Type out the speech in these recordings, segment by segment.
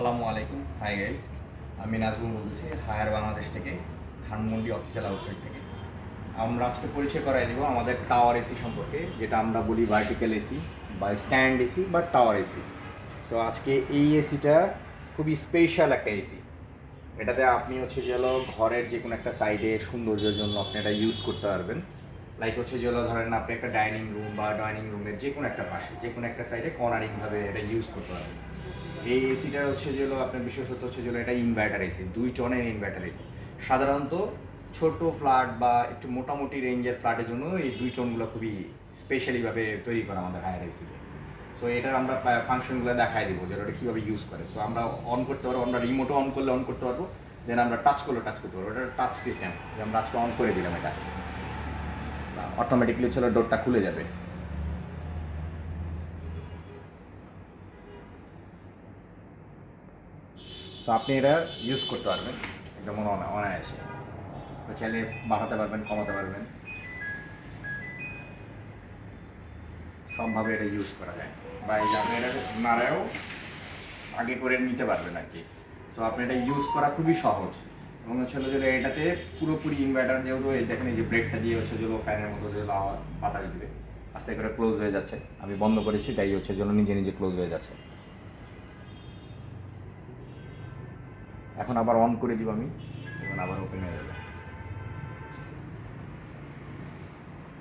আসসালামু আলাইকুম। Hi guys, আমি নাজমুল বলতেছি হায়ার বাংলাদেশ থেকে, ধানমন্ডি অফিসিয়াল আউটলেট থেকে। আমরা আজকে পরিচয় করাই দেবো আমাদের টাওয়ার এসি সম্পর্কে, যেটা আমরা বলি ভার্টিক্যাল এসি বা স্ট্যান্ড এসি বা টাওয়ার এসি। সো আজকে এই এসিটা খুবই স্পেশাল একটা এসি। এটাতে আপনি যে ঘরের যে কোনো একটা সাইডে সৌন্দর্যের জন্য আপনি এটা ইউজ করতে পারবেন। লাইক ধরেন আপনি একটা ডাইনিং রুম বা ডাইনিং রুমের যে কোনো একটা পাশে যে কোনো একটা সাইডে কর্নারিংভাবে এটা ইউজ করতে পারবেন। এই এসিটা আপনার বিশেষত এটা ইনভার্টার এসি, 2 টনের ইনভার্টার এসি। সাধারণত ছোট ফ্ল্যাট বা একটু মোটামুটি রেঞ্জের ফ্ল্যাটের জন্য এই 2 টনগুলো খুবই স্পেশালিভাবে তৈরি করা আমাদের হায়ার এসিতে। সো এটার আমরা ফাংশনগুলো দেখাই দিব যে ওটা কীভাবে ইউজ করে। সো আমরা অন করতে পারবো, আমরা রিমোটও অন করলে অন করতে পারবো, দেন আমরা টাচ করলে টাচ করতে পারবো। এটা টাচ সিস্টেম, যে আমরা আজকে অন করে দিলাম, এটা অটোমেটিকলি ডোরটা খুলে যাবে। সো আপনি এটা ইউজ করতে পারবেন একদম অনায়াসে। চাইলে বাড়াতে পারবেন, কমাতে পারবেন, সবভাবে এটা ইউজ করা যায়। বা এই যে আপনি এটা নাড়ায়ও আগে করে নিতে পারবেন আর কি। সো আপনি এটা ইউজ করা খুবই সহজ। এবং যে এটাতে পুরোপুরি ইনভার্টার, যেহেতু দেখেন এই যে ব্রেকটা দিয়ে ফ্যানের মতো বাতাস দিবে, আস্তে করে ক্লোজ হয়ে যাচ্ছে। আমি বন্ধ করেছি, তাই নিজে নিজে ক্লোজ হয়ে যাচ্ছে। এখন আবার অন করে দিব আমি, এখন আবার ওপেন হয়ে যাবে।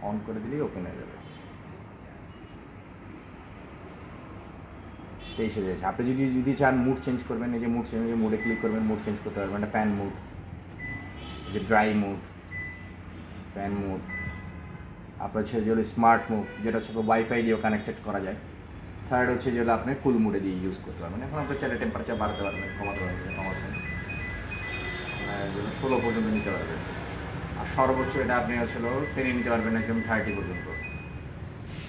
অন করে দিলেই ওপেন হয়ে যাবে। 23 হয়ে যাচ্ছে। আপনি যদি চান মুড চেঞ্জ করবেন, এই যে মুড চেঞ্জ, মুডে ক্লিক করবেন, মুড চেঞ্জ করতে পারবেন। এটা ফ্যান মুড, এই যে ড্রাই মুড, ফ্যান মুড। আপনার স্মার্ট মুড, যেটা ওয়াইফাই দিয়েও কানেক্টেড করা যায়। থার্ড আপনি কুল মুডে দিয়ে ইউজ করতে পারবেন। এখন আপনি চাইলে টেম্পারেচার বাড়াতে পারবেন, কমাতে পারবেন, কমাচ্ছেন 16 পর্যন্ত নিতে পারবেন। আর সর্বোচ্চ এটা আপনি টেনে নিতে পারবেন একদম 30 পর্যন্ত।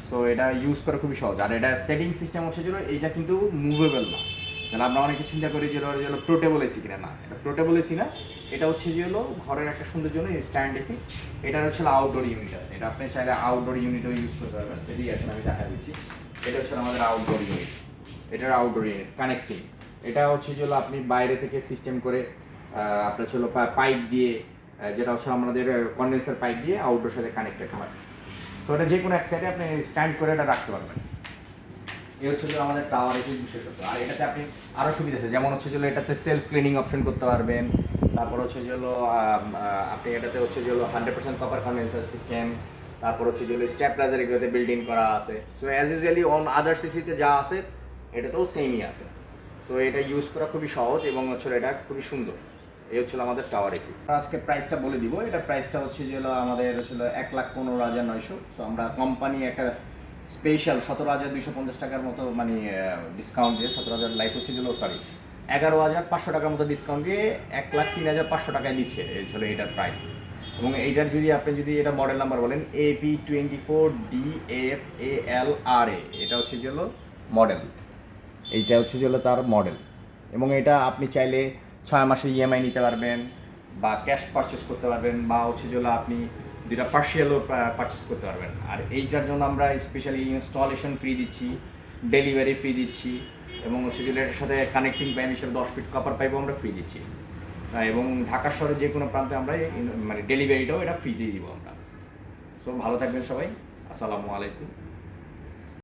সো এটা ইউজ করা খুবই সহজ। আর এটা সেটিং সিস্টেম এইটা কিন্তু মুভেবল না। তাহলে আমরা অনেকে চিন্তা করি যে পোর্টেবল এসি কিনা, না, এটা পোর্টেবল এসি না। এটা ঘরের একটা সুন্দর জন্য স্ট্যান্ড এসি। এটা আউটডোর ইউনিট আছে, এটা আপনি চাইলে আউটডোর ইউনিটও ইউজ করতে পারবেন। এটাই এখন আমি দেখা দিচ্ছি। এটা আমাদের আউটডোর ইউনিট। এটার আউটডোর ইউনিট কানেক্টিং। এটা আপনি বাইরে থেকে সিস্টেম করে আপনার পাইপ দিয়ে, যেটা আমাদের কন্ডেন্সার পাইপ দিয়ে আউটডোর সাথে কানেক্টেড হয়। সো এটা যে কোনো এক সাইডে আপনি স্ট্যান্ড করে এটা রাখতে পারবেন। এই আমাদের টাওয়ার এসির বিশেষত্ব। আর এটাতে আপনি আরও সুবিধা আছে, যেমন এটাতে সেলফ ক্লিনিং অপশন করতে পারবেন। তারপর আপনি এটাতে 100% কপার কন্ডেন্সার সিস্টেম। তারপর স্টেপলাইজার এগুলোতে বিল্ড ইন করা আছে। So as usually on other সিসিতে যা আছে এটাতেও সেমই আছে। সো এটা ইউজ করা খুবই সহজ এবং এটা খুবই সুন্দর। এই আমাদের টাওয়ার এসি। আজকে প্রাইসটা বলে দিব। এটা প্রাইসটা আমাদের 1,15,900। সো আমরা কোম্পানি একটা স্পেশাল 17,250 টাকার মতো ডিসকাউন্ট দিয়ে 17,000 লাইফ 11,500 টাকার মতো ডিসকাউন্ট দিয়ে 1,03,500 টাকায় দিচ্ছে এইটার প্রাইস। এবং এইটার আপনি এটা মডেল নাম্বার বলেন AP24DFALRA, এটা মডেল। এইটা তার মডেল। এবং এটা আপনি চাইলে 6 মাসের ইএমআই নিতে পারবেন, বা ক্যাশ পারচেস করতে পারবেন, বা আপনি দুটা পার্সিয়ালও পারচেস করতে পারবেন। আর এইটার জন্য আমরা স্পেশালি ইনস্টলেশন ফ্রি দিচ্ছি, ডেলিভারি ফ্রি দিচ্ছি, এবং এটার সাথে কানেক্টিং পাইপ হিসেবে 10 ফিট কপার পাইপও আমরা ফ্রি দিচ্ছি। এবং ঢাকা শহরে যে কোনো প্রান্তে আমরা ডেলিভারিটাও এটা ফ্রি দিয়ে দিব আমরা। সো ভালো থাকবেন সবাই। আসসালামু আলাইকুম।